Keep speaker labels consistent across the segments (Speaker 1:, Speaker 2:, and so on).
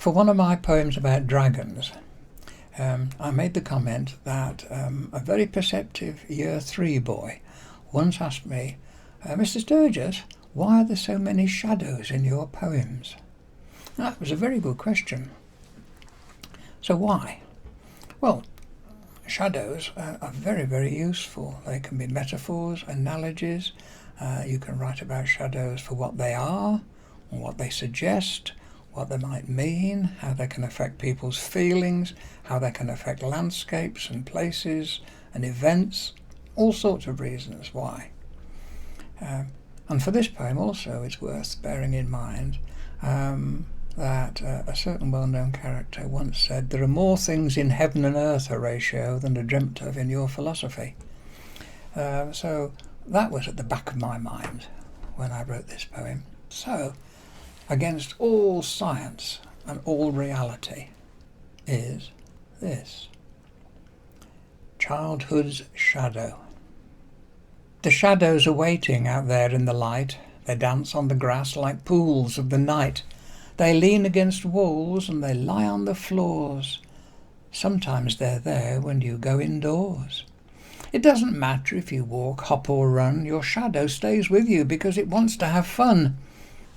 Speaker 1: For one of my poems about dragons, I made the comment that a very perceptive Year 3 boy once asked me, Mr. Sturgis, why are there so many shadows in your poems? That was a very good question. So why? Well, shadows are very, very useful. They can be metaphors, analogies. You can write about shadows for what they are, or what they suggest, what they might mean, how they can affect people's feelings, how they can affect landscapes and places and events, all sorts of reasons why. And for this poem also it's worth bearing in mind that a certain well-known character once said, "There are more things in heaven and earth, Horatio, than are dreamt of in your philosophy." So that was at the back of my mind when I wrote this poem. So, against all science and all reality is this: childhood's shadow. The shadows are waiting out there in the light. They dance on the grass like pools of the night. They lean against walls and they lie on the floors. Sometimes they're there when you go indoors. It doesn't matter if you walk, hop or run, your shadow stays with you because it wants to have fun.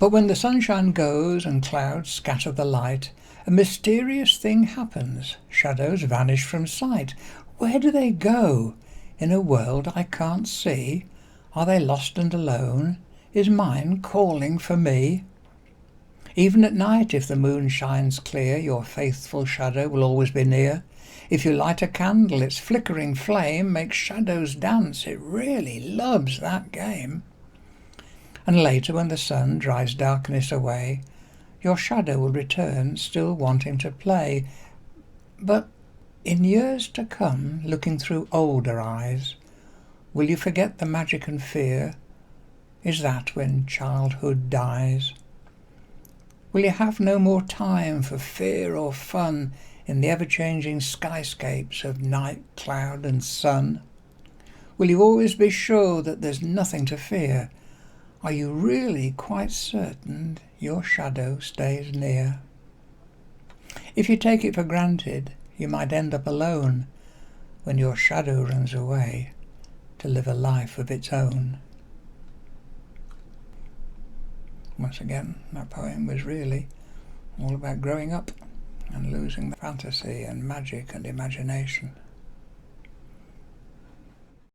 Speaker 1: But when the sunshine goes and clouds scatter the light, a mysterious thing happens. Shadows vanish from sight. Where do they go? In a world I can't see? Are they lost and alone? Is mine calling for me? Even at night, if the moon shines clear, your faithful shadow will always be near. If you light a candle, its flickering flame makes shadows dance. It really loves that game. And later, when the sun drives darkness away, your shadow will return, still wanting to play. But in years to come, looking through older eyes, will you forget the magic and fear? Is that when childhood dies? Will you have no more time for fear or fun in the ever-changing skyscapes of night, cloud and sun? Will you always be sure that there's nothing to fear? Are you really quite certain your shadow stays near? If you take it for granted, you might end up alone when your shadow runs away to live a life of its own. Once again, that poem was really all about growing up and losing the fantasy and magic and imagination.